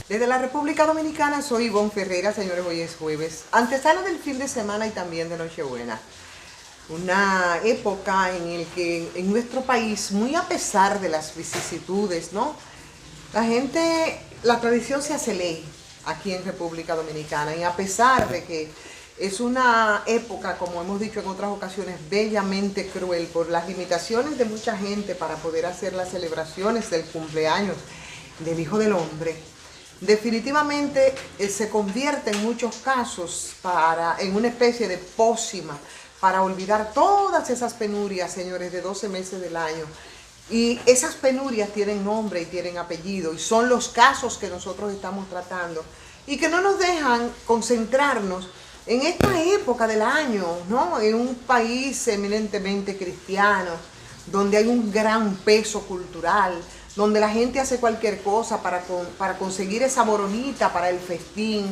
Desde la República Dominicana soy Ivonne Ferreira, señores, hoy es jueves, antesala del fin de semana y también de Nochebuena. Una época en la que en nuestro país, muy a pesar de las vicisitudes, ¿no? La tradición se hace ley aquí en República Dominicana, y a pesar de que es una época, como hemos dicho en otras ocasiones, bellamente cruel por las limitaciones de mucha gente para poder hacer las celebraciones del cumpleaños del Hijo del Hombre, definitivamente se convierte en muchos casos en una especie de pócima para olvidar todas esas penurias, señores, de 12 meses del año. Y esas penurias tienen nombre y tienen apellido, y son los casos que nosotros estamos tratando y que no nos dejan concentrarnos en esta época del año, ¿no? En un país eminentemente cristiano, donde hay un gran peso cultural, donde la gente hace cualquier cosa para conseguir esa boronita, para el festín,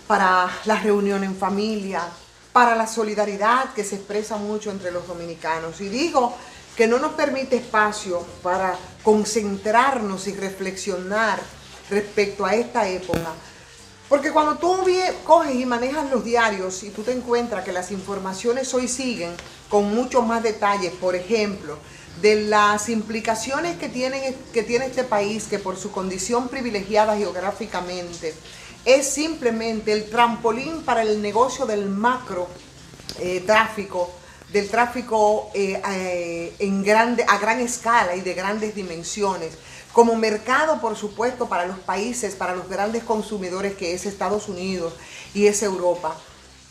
para la reunión en familia, para la solidaridad que se expresa mucho entre los dominicanos. Y digo que no nos permite espacio para concentrarnos y reflexionar respecto a esta época. Porque cuando tú coges y manejas los diarios y tú te encuentras que las informaciones hoy siguen con mucho más detalles, por ejemplo, de las implicaciones que tiene este país, que por su condición privilegiada geográficamente es simplemente el trampolín para el negocio del macro tráfico, del tráfico a gran escala y de grandes dimensiones, como mercado, por supuesto, para los países, para los grandes consumidores que es Estados Unidos y es Europa.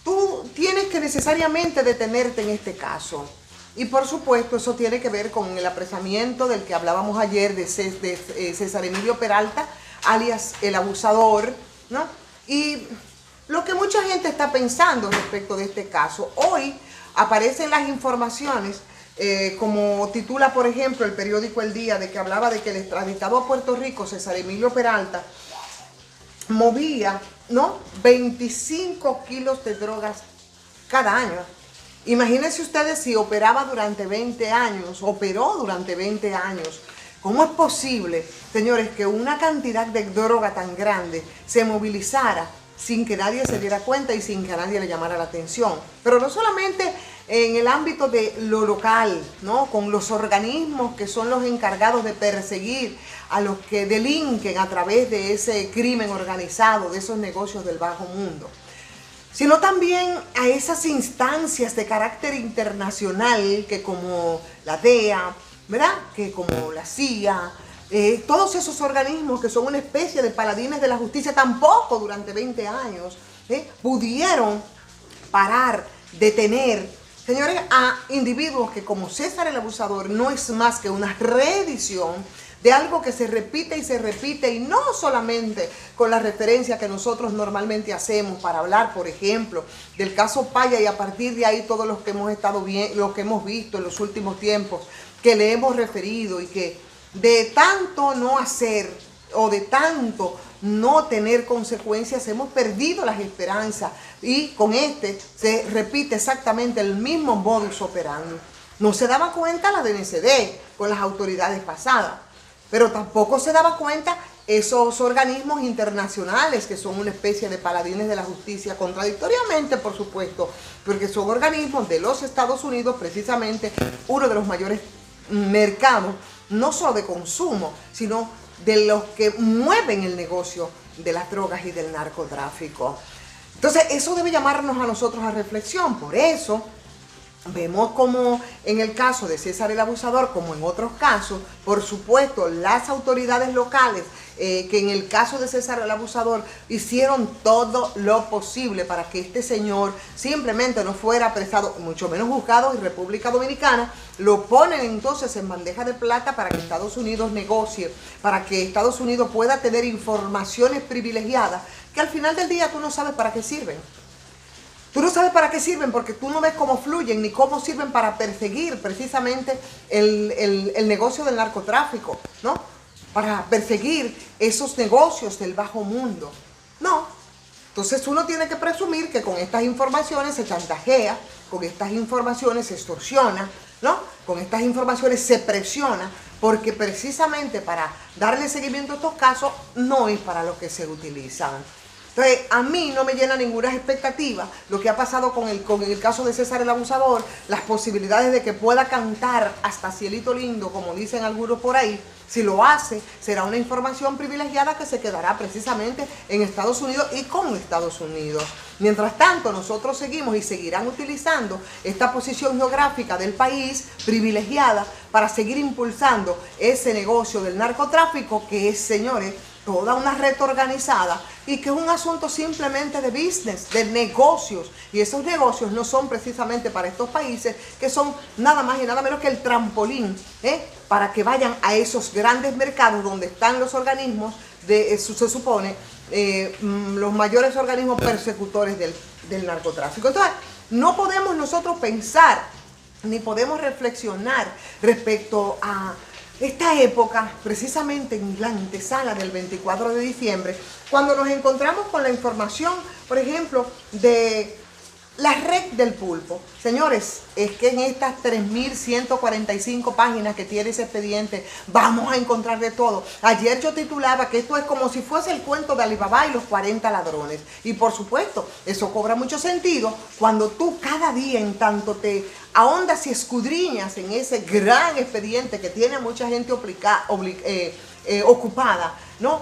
Tú tienes que necesariamente detenerte en este caso. Y por supuesto eso tiene que ver con el apresamiento del que hablábamos ayer de César Emilio Peralta, alias el abusador, ¿no? Y lo que mucha gente está pensando respecto de este caso, hoy aparecen las informaciones, como titula por ejemplo el periódico El Día, de que hablaba de que el extraditado a Puerto Rico, César Emilio Peralta, movía, ¿no?, 25 kilos de drogas cada año. Imagínense ustedes si operó durante 20 años. ¿Cómo es posible, señores, que una cantidad de droga tan grande se movilizara sin que nadie se diera cuenta y sin que a nadie le llamara la atención? Pero no solamente en el ámbito de lo local, ¿no?, con los organismos que son los encargados de perseguir a los que delinquen a través de ese crimen organizado, de esos negocios del bajo mundo, sino también a esas instancias de carácter internacional que, como la DEA, ¿verdad?, que como la CIA, todos esos organismos que son una especie de paladines de la justicia, tampoco durante 20 años pudieron parar, detener, señores, a individuos que, como César el Abusador, no es más que una reedición de algo que se repite, y no solamente con la referencia que nosotros normalmente hacemos para hablar, por ejemplo, del caso Paya, y a partir de ahí todos los que hemos visto en los últimos tiempos, que le hemos referido, y que de tanto no hacer o de tanto no tener consecuencias hemos perdido las esperanzas, y con se repite exactamente el mismo modus operandi. No se daba cuenta la DNCD con las autoridades pasadas, pero tampoco se daba cuenta esos organismos internacionales que son una especie de paladines de la justicia, contradictoriamente, por supuesto, porque son organismos de los Estados Unidos, precisamente uno de los mayores mercados, no solo de consumo, sino de los que mueven el negocio de las drogas y del narcotráfico. Entonces, eso debe llamarnos a nosotros a reflexión. Por eso vemos como en el caso de César el Abusador, como en otros casos, por supuesto, las autoridades locales, que en el caso de César el Abusador hicieron todo lo posible para que este señor simplemente no fuera apresado, mucho menos juzgado en República Dominicana. Lo ponen entonces en bandeja de plata para que Estados Unidos negocie, para que Estados Unidos pueda tener informaciones privilegiadas que al final del día tú no sabes para qué sirven. Tú no sabes para qué sirven, porque tú no ves cómo fluyen ni cómo sirven para perseguir precisamente el negocio del narcotráfico, ¿no? Para perseguir esos negocios del bajo mundo. No. Entonces uno tiene que presumir que con estas informaciones se chantajea, con estas informaciones se extorsiona, ¿no? Con estas informaciones se presiona, porque precisamente para darle seguimiento a estos casos no es para lo que se utilizan. Entonces, a mí no me llena ninguna expectativa lo que ha pasado con el caso de César el Abusador, las posibilidades de que pueda cantar hasta cielito lindo, como dicen algunos por ahí. Si lo hace, será una información privilegiada que se quedará precisamente en Estados Unidos y con Estados Unidos. Mientras tanto, nosotros seguimos y seguirán utilizando esta posición geográfica del país privilegiada para seguir impulsando ese negocio del narcotráfico que es, señores, toda una red organizada y que es un asunto simplemente de business, de negocios. Y esos negocios no son precisamente para estos países, que son nada más y nada menos que el trampolín, para que vayan a esos grandes mercados donde están los organismos, se supone, los mayores organismos persecutores del narcotráfico. Entonces, no podemos nosotros pensar, ni podemos reflexionar respecto a esta época, precisamente en la antesala del 24 de diciembre, cuando nos encontramos con la información, por ejemplo, de la red del pulpo. Señores, es que en estas 3.145 páginas que tiene ese expediente vamos a encontrar de todo. Ayer yo titulaba que esto es como si fuese el cuento de Alibaba y los 40 ladrones. Y por supuesto, eso cobra mucho sentido cuando tú cada día en tanto te ahondas y escudriñas en ese gran expediente que tiene a mucha gente ocupada, ¿no?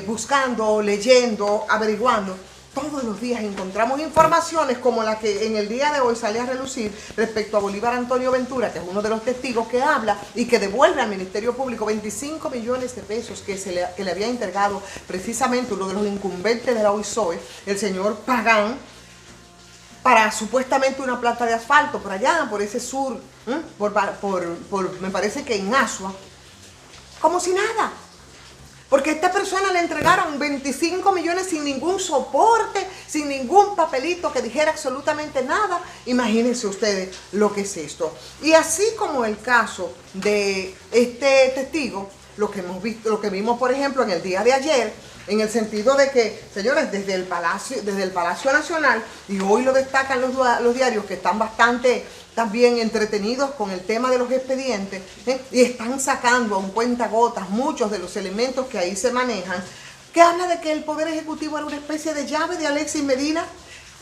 Buscando, leyendo, averiguando. Todos los días encontramos informaciones como la que en el día de hoy sale a relucir respecto a Bolívar Antonio Ventura, que es uno de los testigos que habla y que devuelve al Ministerio Público 25 millones de pesos que le había entregado precisamente uno de los incumbentes de la OISOE, el señor Pagán, para supuestamente una planta de asfalto por allá, por ese sur, me parece que en Asua, como si nada. Porque a esta persona le entregaron 25 millones sin ningún soporte, sin ningún papelito que dijera absolutamente nada. Imagínense ustedes lo que es esto. Y así como el caso de este testigo, lo que hemos visto, lo que vimos, por ejemplo, en el día de ayer, en el sentido de que, señores, desde el Palacio Nacional, y hoy lo destacan los diarios que están bastante también entretenidos con el tema de los expedientes, y están sacando a un cuentagotas muchos de los elementos que ahí se manejan, que habla de que el Poder Ejecutivo era una especie de llave de Alexis Medina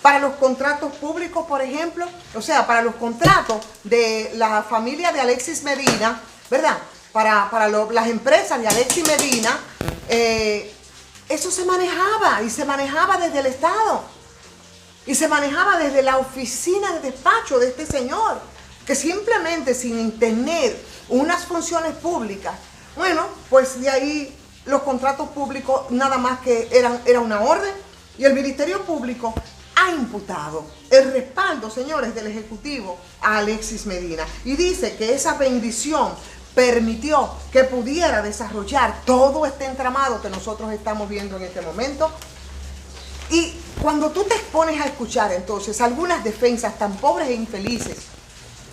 para los contratos públicos, por ejemplo, o sea, para los contratos de la familia de Alexis Medina, ¿verdad? Para las empresas de Alexis Medina, eso se manejaba, y se manejaba desde el Estado. Y se manejaba desde la oficina de despacho de este señor, que simplemente sin tener unas funciones públicas, bueno, pues de ahí los contratos públicos nada más que era una orden, y el Ministerio Público ha imputado el respaldo, señores, del Ejecutivo a Alexis Medina, y dice que esa bendición permitió que pudiera desarrollar todo este entramado que nosotros estamos viendo en este momento. Y cuando tú te expones a escuchar entonces algunas defensas tan pobres e infelices,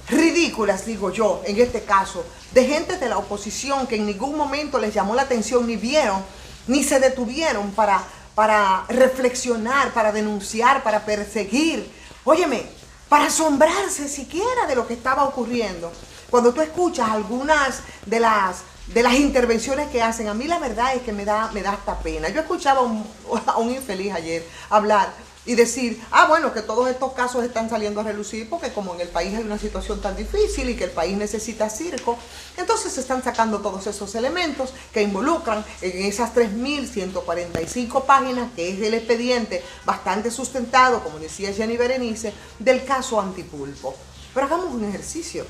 ridículas digo yo, en este caso, de gente de la oposición que en ningún momento les llamó la atención, ni vieron, ni se detuvieron para reflexionar, para denunciar, para perseguir, óyeme, para asombrarse siquiera de lo que estaba ocurriendo. Cuando tú escuchas algunas de las intervenciones que hacen, a mí la verdad es que me da hasta pena. Yo escuchaba a un infeliz ayer hablar y decir, bueno, que todos estos casos están saliendo a relucir porque como en el país hay una situación tan difícil y que el país necesita circo, entonces se están sacando todos esos elementos que involucran en esas 3.145 páginas, que es el expediente bastante sustentado, como decía Jenny Berenice, del caso Antipulpo. Pero hagamos un ejercicio.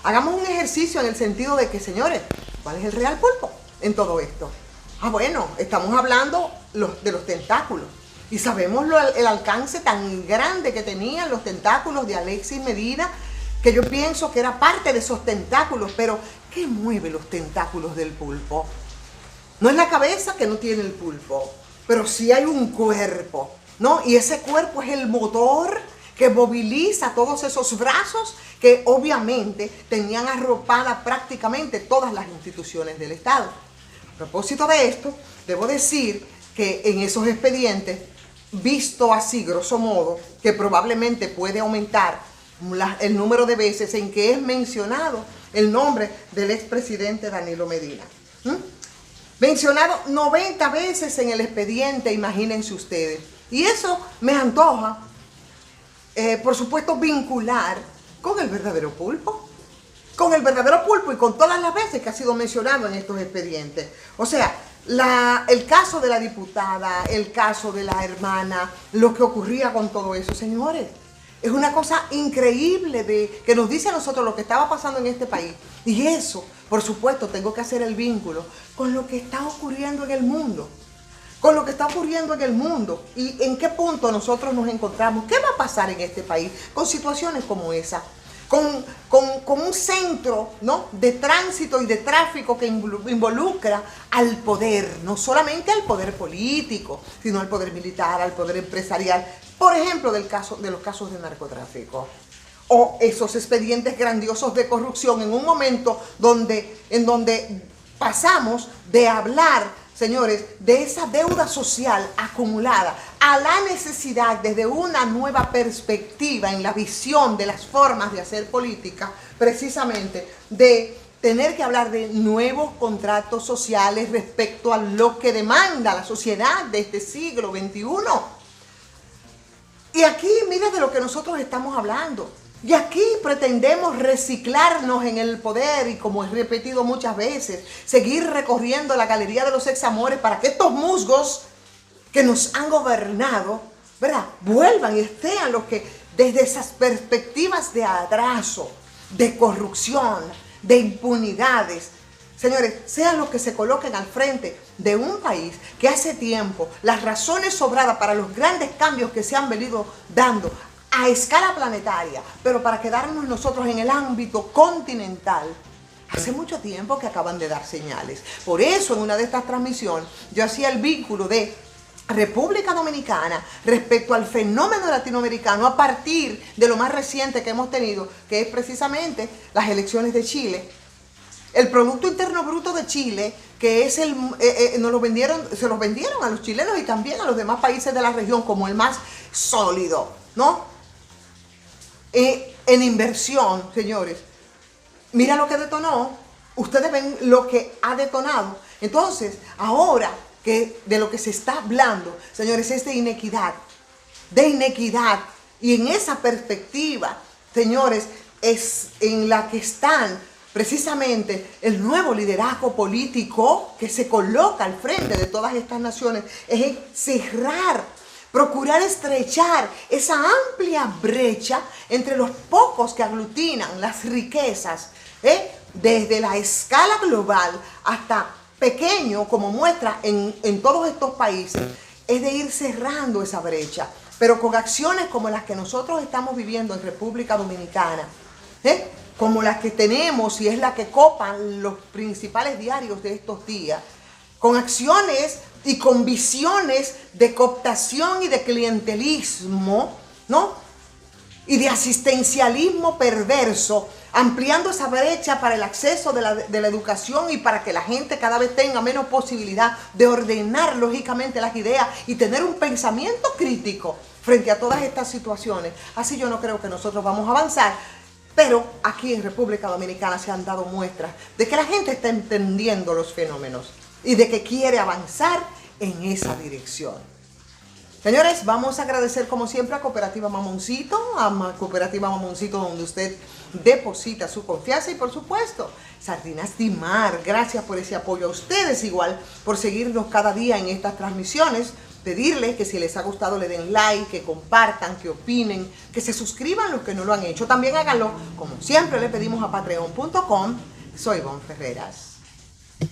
Hagamos un ejercicio en el sentido de que, señores, ¿cuál es el real pulpo en todo esto? Bueno, estamos hablando de los tentáculos. Y sabemos el alcance tan grande que tenían los tentáculos de Alexis Medina, que yo pienso que era parte de esos tentáculos. Pero, ¿qué mueve los tentáculos del pulpo? No es la cabeza, que no tiene el pulpo, pero sí hay un cuerpo, ¿no? Y ese cuerpo es el motor que moviliza todos esos brazos que obviamente tenían arropadas prácticamente todas las instituciones del Estado. A propósito de esto, debo decir que en esos expedientes visto así, grosso modo, que probablemente puede aumentar el número de veces en que es mencionado el nombre del expresidente Danilo Medina. Mencionado 90 veces en el expediente, imagínense ustedes. Y eso me antoja, por supuesto, vincular con el verdadero pulpo. Con el verdadero pulpo y con todas las veces que ha sido mencionado en estos expedientes. O sea, el caso de la diputada, el caso de la hermana, lo que ocurría con todo eso, señores. Es una cosa increíble que nos dice a nosotros lo que estaba pasando en este país. Y eso, por supuesto, tengo que hacer el vínculo con lo que está ocurriendo en el mundo. Con lo que está ocurriendo en el mundo. Y en qué punto nosotros nos encontramos. ¿Qué va a pasar en este país con situaciones como esa? Con un centro, ¿no?, de tránsito y de tráfico que involucra al poder, no solamente al poder político, sino al poder militar, al poder empresarial, por ejemplo, de los casos de narcotráfico. O esos expedientes grandiosos de corrupción en un momento en donde pasamos de hablar, señores, de esa deuda social acumulada a la necesidad desde una nueva perspectiva en la visión de las formas de hacer política, precisamente de tener que hablar de nuevos contratos sociales respecto a lo que demanda la sociedad de este siglo XXI. Y aquí, mira de lo que nosotros estamos hablando. Y aquí pretendemos reciclarnos en el poder y, como he repetido muchas veces, seguir recorriendo la galería de los examores para que estos musgos que nos han gobernado, ¿verdad?, vuelvan y estén los que desde esas perspectivas de atraso, de corrupción, de impunidades, señores, sean los que se coloquen al frente de un país que hace tiempo las razones sobradas para los grandes cambios que se han venido dando a escala planetaria, pero para quedarnos nosotros en el ámbito continental, hace mucho tiempo que acaban de dar señales. Por eso en una de estas transmisiones yo hacía el vínculo de República Dominicana respecto al fenómeno latinoamericano a partir de lo más reciente que hemos tenido, que es precisamente las elecciones de Chile. El Producto Interno Bruto de Chile, que es se los vendieron a los chilenos y también a los demás países de la región como el más sólido, ¿no? En inversión, señores. Mira lo que detonó. Ustedes ven lo que ha detonado. Entonces, ahora que de lo que se está hablando, señores, es de inequidad. De inequidad. Y en esa perspectiva, señores, es en la que están precisamente el nuevo liderazgo político que se coloca al frente de todas estas naciones. Es en cerrar, procurar estrechar esa amplia brecha entre los pocos que aglutinan las riquezas, desde la escala global hasta pequeño, como muestra en todos estos países, es de ir cerrando esa brecha, pero con acciones como las que nosotros estamos viviendo en República Dominicana, como las que tenemos y es la que copan los principales diarios de estos días, con acciones y con visiones de cooptación y de clientelismo, ¿no?, y de asistencialismo perverso, ampliando esa brecha para el acceso de la educación y para que la gente cada vez tenga menos posibilidad de ordenar lógicamente las ideas y tener un pensamiento crítico frente a todas estas situaciones. Así yo no creo que nosotros vamos a avanzar. Pero aquí en República Dominicana se han dado muestras de que la gente está entendiendo los fenómenos y de que quiere avanzar en esa dirección. Señores, vamos a agradecer como siempre a Cooperativa Mamoncito, donde usted deposita su confianza y por supuesto, Sardinas Dimar, gracias por ese apoyo a ustedes igual, por seguirnos cada día en estas transmisiones. Pedirles que si les ha gustado le den like, que compartan, que opinen, que se suscriban los que no lo han hecho. También háganlo, como siempre le pedimos a patreon.com. Soy Ivonne Ferreras.